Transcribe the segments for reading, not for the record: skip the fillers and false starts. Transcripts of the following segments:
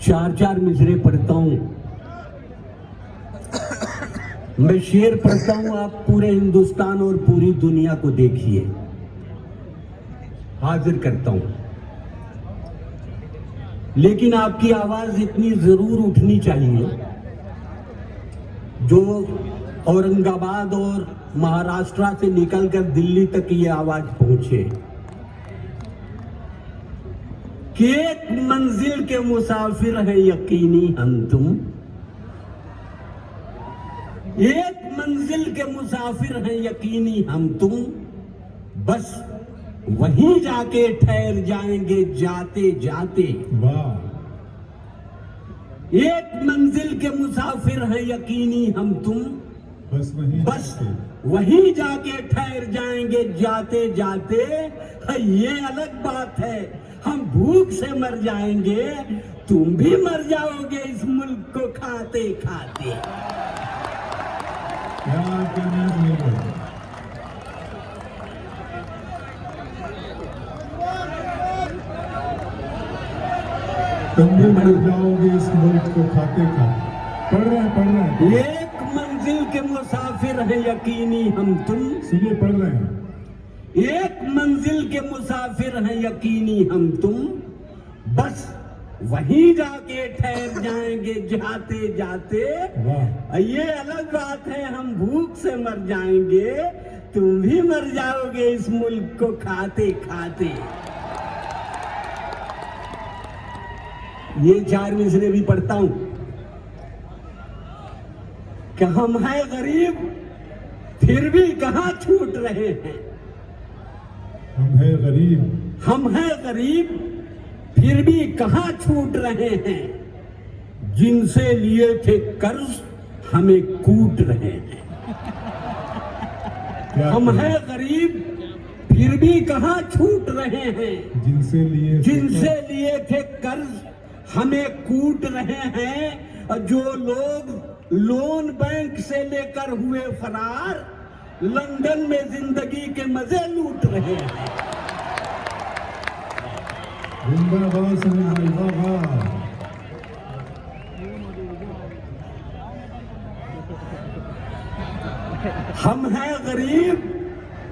चार चार मिसरे पढ़ता हूं। मैं शेर पढ़ता हूं, आप पूरे हिंदुस्तान और पूरी दुनिया को देखिए। हाजिर करता हूं, लेकिन आपकी आवाज इतनी जरूर उठनी चाहिए जो औरंगाबाद और महाराष्ट्र से निकलकर दिल्ली तक ये आवाज पहुंचे कि एक मंजिल के मुसाफिर है यकीनी हम तुम। एक मंजिल के मुसाफिर हैं यकीनी हम तुम, बस वहीं जाके ठहर जाएंगे जाते जाते। वाह। एक मंजिल के मुसाफिर हैं यकीनी हम तुम, बस वहीं जाके ठहर जाएंगे जाते जाते। ये अलग बात है हम भूख से मर जाएंगे, तुम भी मर जाओगे इस मुल्क को खाते खाते। तुम भी मर जाओगे इस मुल्क को खाते खाते। पढ़ रहे हैं। एक मंजिल के मुसाफिर है यकीनी हम तुम। सुनिए, पढ़ रहे हैं। एक मंजिल के मुसाफिर हैं यकीनी हम तुम, बस वहीं जाके ठहर जाएंगे जाते जाते। ये अलग बात है हम भूख से मर जाएंगे, तुम भी मर जाओगे इस मुल्क को खाते खाते। ये चार मिसरे भी पढ़ता हूं कि हम हैं गरीब फिर भी कहां छूट रहे हैं। हम हैं गरीब, हम हैं गरीब फिर भी कहां छूट रहे हैं। जिनसे लिए थे कर्ज हमें कूट रहे हैं। हम हैं गरीब फिर भी कहां छूट रहे हैं। जिनसे लिए थे कर्ज हमें कूट रहे हैं। जो लोग लोन बैंक से लेकर हुए फरार, लंदन में जिंदगी के मजे लूट रहे हैं। हम हैं गरीब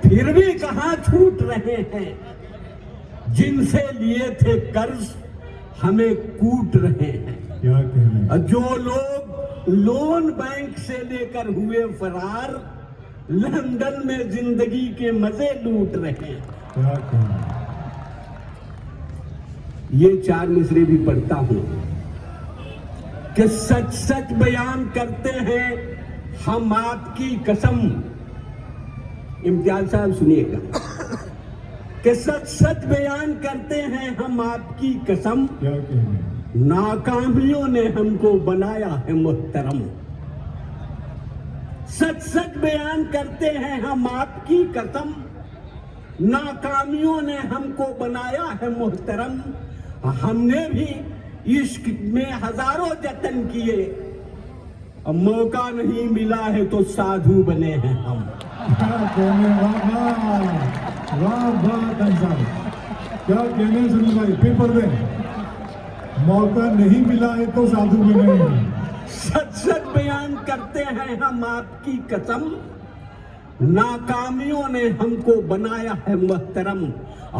फिर भी कहां छूट रहे हैं। जिनसे लिए थे कर्ज हमें कूट रहे हैं। क्या कहना। जो लोग लोन बैंक से लेकर हुए फरार, लंदन में जिंदगी के मजे लूट रहे हैं। क्या कहना। ये चार मिसरे भी पढ़ता हूं कि सच सच बयान करते हैं हम आपकी कसम। इम्तियाज साहब सुनिएगा कि सच सच बयान करते हैं हम आपकी कसम। क्या कहना। नाकामियों ने हमको बनाया है मुहतरम। सच सच बयान करते हैं हम आपकी कसम। नाकामियों ने हमको बनाया है मुहतरम। हमने भी इश्क में हजारों जतन किए, मौका नहीं मिला है तो साधु बने हैं हम। क्या कहने सुनी भाई, फिर पढ़ दे। मौका नहीं मिला है तो साधु बने हैं। सच सच बयान करते हैं हम आपकी कसम। नाकामियों ने हमको बनाया है मुहतरम।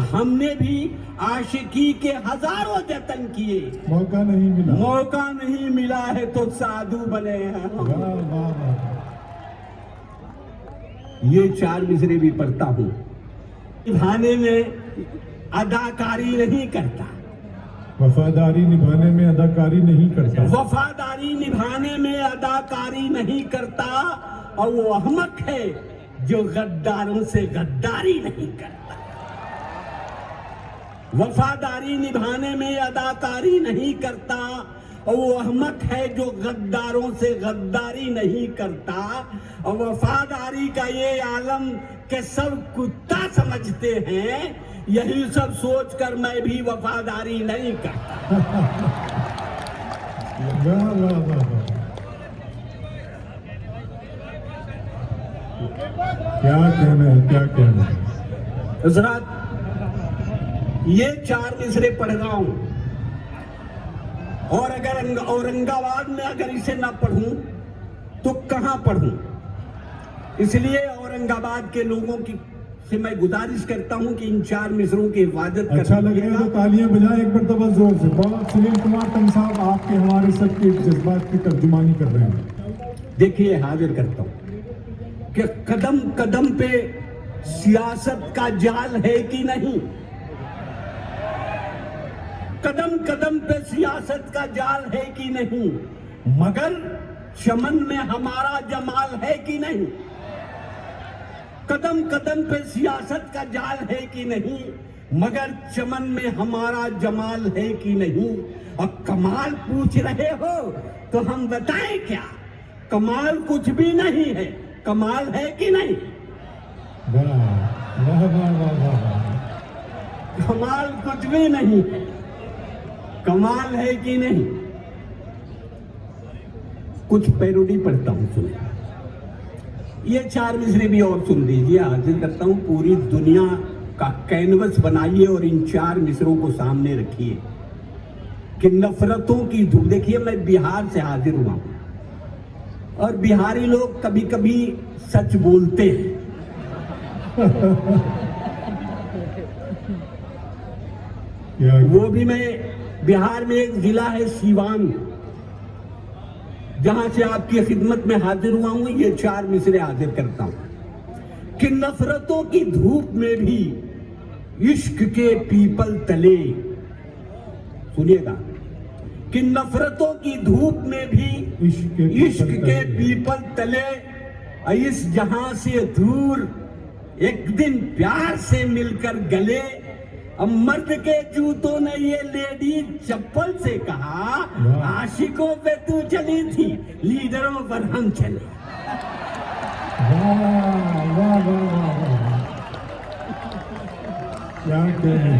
हमने भी आशिकी के हजारों जतन किए, मौका नहीं मिला है तो साधु बने हैं हम। ये चार मिसरे भी पढ़ता हूं। निभाने में अदाकारी नहीं करता। वफादारी निभाने में अदाकारी नहीं करता। वफादारी निभाने में अदाकारी नहीं करता। और वो अहमक है जो गद्दारों से गद्दारी नहीं करता। वफादारी निभाने में अदाकारी नहीं करता। और वो अहमक है जो गद्दारों से गद्दारी नहीं करता। और वफादारी का ये आलम के सब कुत्ता समझते हैं, यही सब सोचकर मैं भी वफादारी नहीं करता। क्या कहना है। हज़रात, ये चार मिसरे पढ़ रहा हूं और अगर औरंगाबाद में अगर इसे ना पढ़ूं तो कहां पढ़ूं? इसलिए औरंगाबाद के लोगों की से मैं गुजारिश करता हूं कि इन 4 मिसरों की हिफाजत अच्छा लगेगा तो तालियां बजाएं एक मरतबा जोर से। बहुत सुनील कुमार तंग साहब आपके हमारे सबके जज्बात की तर्जुमानी कर रहे हैं। देखिए, हाजिर करता हूं कि कदम कदम पे सियासत का जाल है कि नहीं। कदम कदम पे सियासत का जाल है कि नहीं, मगर चमन में हमारा जमाल है कि नहीं। कदम कदम पे सियासत का जाल है कि नहीं, मगर चमन में हमारा जमाल है कि नहीं। और कमाल पूछ रहे हो तो हम बताएं क्या? कमाल कुछ भी नहीं है, कमाल है कि नहीं? वाह वाह वाह वाह वाह। कमाल कुछ भी नहीं है, कमाल है कि नहीं? कुछ पैरोडी पढ़ता हूं, सुनिए। ये 4 मिसरे भी और सुन लीजिए। हाजिर करता हूं, पूरी दुनिया का कैनवस बनाइए और इन 4 मिसरों को सामने रखिए कि नफरतों की धूप। देखिए, मैं बिहार से हाजिर हुआ हूं और बिहारी लोग कभी कभी सच बोलते हैं। वो भी मैं बिहार में एक जिला है सीवान, जहां से आपकी खिदमत में हाजिर हुआ हूं। ये 4 मिसरे हाजिर करता हूं कि नफरतों की धूप में भी इश्क के पीपल तले, सुनिएगा, कि नफरतों की धूप में भी इश्क के पीपल तले, इस जहां से दूर एक दिन प्यार से मिलकर गले। अब मर्द के जूतों ने ये लेडी चप्पल से कहा, आशिकों पे तू चली थी, लीडरों पर हम चले। वाह वाह वाह वाह, क्या कहने,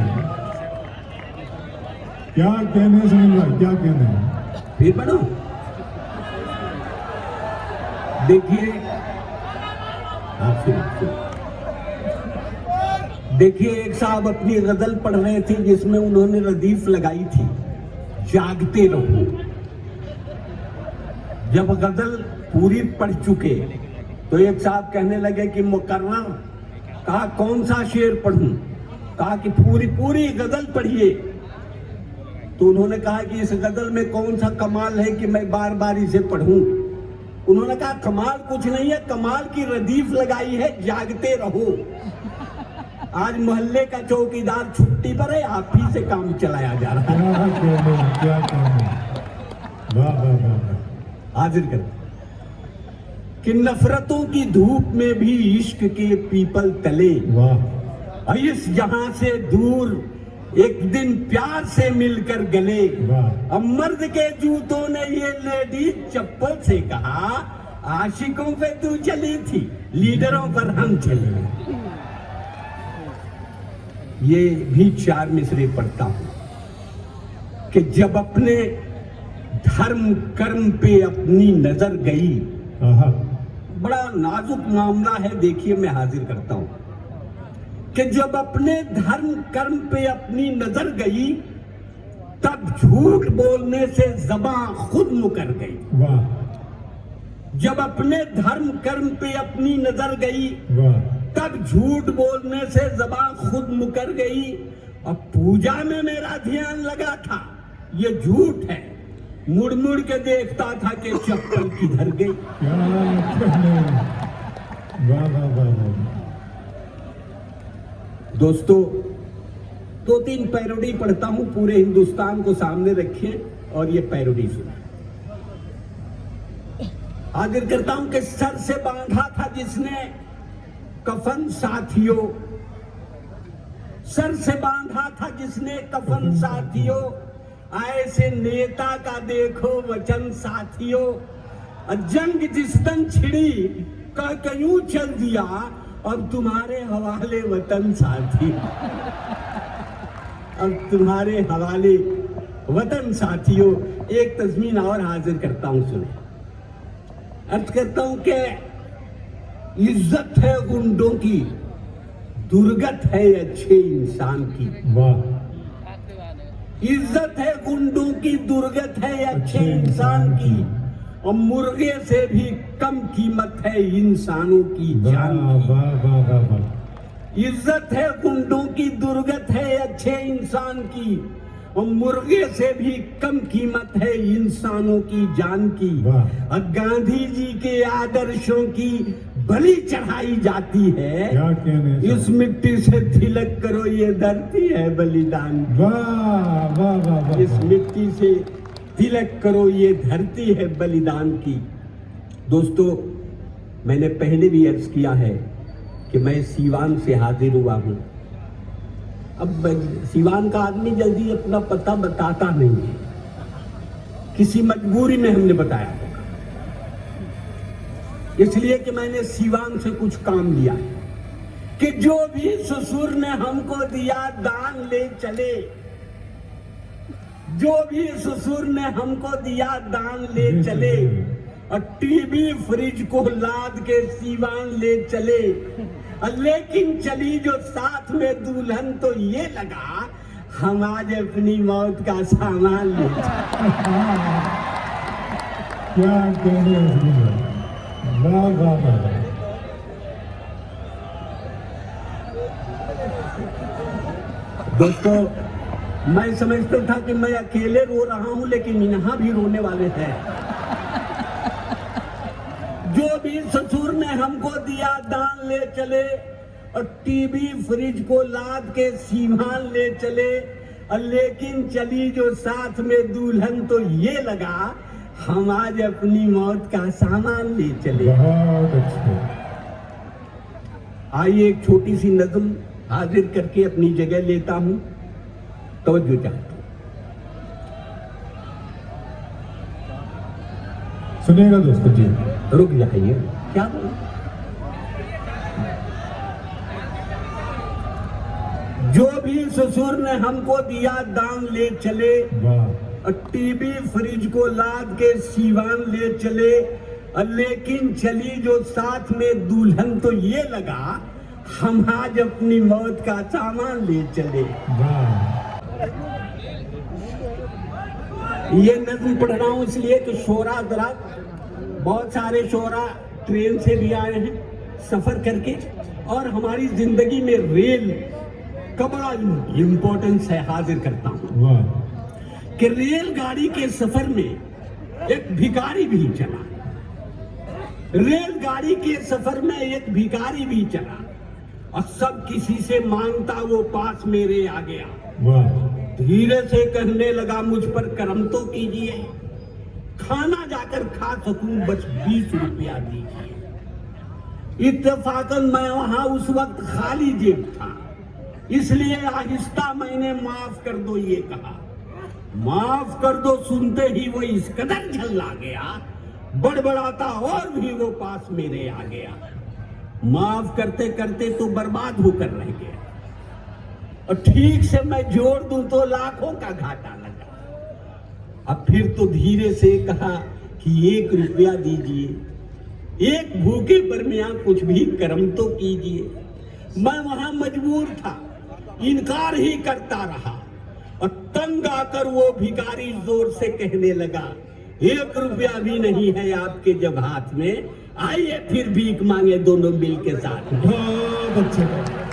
क्या कहने सुनील भाई, क्या कहने। फिर बढ़ो, देखिए, देखिए, एक साहब अपनी गजल पढ़ रहे थे जिसमें उन्होंने रदीफ लगाई थी, जागते रहो। जब गजल पूरी पढ़ चुके तो एक साहब कहने लगे कि मुकर्रर, कहा कौन सा शेर पढ़ूं? कहा कि पूरी गजल पढ़िए। तो उन्होंने कहा कि इस गजल में कौन सा कमाल है कि मैं बार बार इसे पढ़ूं? उन्होंने कहा कमाल कुछ नहीं है, कमाल की रदीफ लगाई है, जागते रहो। आज मोहल्ले का चौकीदार छुट्टी पर है, आप ही से काम चलाया जा रहा है। क्या कहने, वाह वाह वाह। हाजिर कर कि नफरतों की धूप में भी इश्क के पीपल तले, वाह, इस जहां से दूर एक दिन प्यार से मिलकर गले। अब मर्द के जूतों ने ये लेडी चप्पल से कहा, आशिकों पे तू चली थी, लीडरों पर हम चले। ये भी 4 मिसरे पढ़ता हूं कि जब अपने धर्म कर्म पे अपनी नजर गई। बड़ा नाजुक मामला है, देखिए मैं हाजिर करता हूं कि जब अपने धर्म कर्म पे अपनी नजर गई, तब झूठ बोलने से ज़बान खुद मुकर गई। जब अपने धर्म कर्म पे अपनी नजर गई, तब झूठ बोलने से ज़बान खुद मुकर गई। अब पूजा में मेरा ध्यान लगा था, ये झूठ है, मुड़ मुड़ के देखता था कि चप्पल किधर गई। दोस्तों, 2-3 पैरोडी पढ़ता हूं, पूरे हिंदुस्तान को सामने रखिए और ये पैरोडी सुनिए। हाजिर करता हूं कि सर से बांधा था जिसने कफन साथियों, सर से बांधा था जिसने कफन साथियों, ऐसे नेता का देखो वचन साथियों। जंग जिस दिन छिड़ी कह क्यों चल दिया, अब तुम्हारे हवाले वतन साथी, अब तुम्हारे हवाले वतन साथियों। एक तज़मीन और हाजिर करता हूं, सुने। अर्ज करता हूं कि इज्जत है गुंडों की, दुर्गत है अच्छे इंसान की। वाह। इज्जत है गुंडों की, दुर्गत है अच्छे इंसान की, और मुर्गे से भी कम कीमत है इंसानों की जान की। वाह वाह वाह वाह। इज्जत है गुंडों की, दुर्गत है अच्छे इंसान की, और मुर्गे से भी कम कीमत है इंसानों की जान की। वाह। और गांधी जी के आदर्शों की बलि चढ़ाई जाती है। क्या कहने हैं। इस मिट्टी से तिलक करो, ये धरती है बलिदान की। वाह वाह वाह वाह। इस मिट्टी से तिलक करो, ये धरती है बलिदान की। दोस्तों, मैंने पहले भी अर्ज किया है कि मैं सीवान से हाजिर हुआ हूं। अब सीवान का आदमी जल्दी अपना पता बताता नहीं है, किसी मजबूरी में हमने बताया होगा, इसलिए कि मैंने सीवान से कुछ काम लिया है कि जो भी ससुर ने हमको दिया दान ले चले, जो भी ससुर ने हमको दिया दान ले चले, और टीवी फ्रिज को लाद के सीवान ले चले, लेकिन चली जो साथ में दुल्हन तो ये लगा हम आज अपनी मौत का सामान ले चले। क्या कहने हैं। वाह वाह वाह। दोस्तों, मैं समझता था कि मैं अकेले रो रहा हूं, लेकिन यहां भी रोने वाले हैं। जो भी ससुर ने हमको दिया दान ले चले, और टीवी फ्रिज को लाद के सीवान ले चले, और लेकिन चली जो साथ में दुल्हन तो ये लगा हम आज अपनी मौत का सामान ले चले। बहुत अच्छे। आइए एक छोटी सी नज़्म हाजिर करके अपनी जगह लेता हूं, तवज्जो चाहता हूं। सुनिएगा दोस्तों जी। रुक जाइए, क्या बोल? जो भी ससुर ने हमको दिया दान ले चले, वाह। और टीवी फ्रिज को लाद के सीवान ले चले, और लेकिन चली जो साथ में दुल्हन तो ये लगा हम आज अपनी मौत का सामान ले चले। वाह। ये नज़्म पढ़ रहा हूं इसलिए कि शोरा दराज, बहुत सारे शोरा ट्रेन से भी आए हैं सफर करके, और हमारी जिंदगी में रेल का बड़ा इम्पोर्टेंस है। हाजिर करता हूं वाह। कि रेलगाड़ी के सफर में एक भिखारी भी चला, रेलगाड़ी के सफर में एक भिखारी भी चला, और सब किसी से मांगता वो पास मेरे आ गया। वाह। धीरे से कहने लगा मुझ पर करम तो कीजिए, खाना जाकर खा सकूं बस 20 रुपया दीजिए। इत्तेफाकन मैं वहां उस वक्त खाली जेब था, इसलिए आहिस्ता मैंने माफ कर दो ये कहा। माफ कर दो सुनते ही वो इस कदर झल्ला गया, बड़बड़ाता और भी वो पास मेरे आ गया। माफ करते करते तो बर्बाद होकर रह गया, और ठीक से मैं जोड़ दूं तो लाखों का घाटा लगा। अब फिर तो धीरे से कहा कि 1 रुपया दीजिए, एक भूखे पर मियां कुछ भी कर्म तो कीजिए। मैं वहां मजबूर था, इनकार ही करता रहा, और तंग आकर वो भिखारी जोर से कहने लगा 1 रुपया भी नहीं है आपके जब हाथ में, आइए फिर भीख मांगे दोनों मिल के साथ। बहुत अच्छे।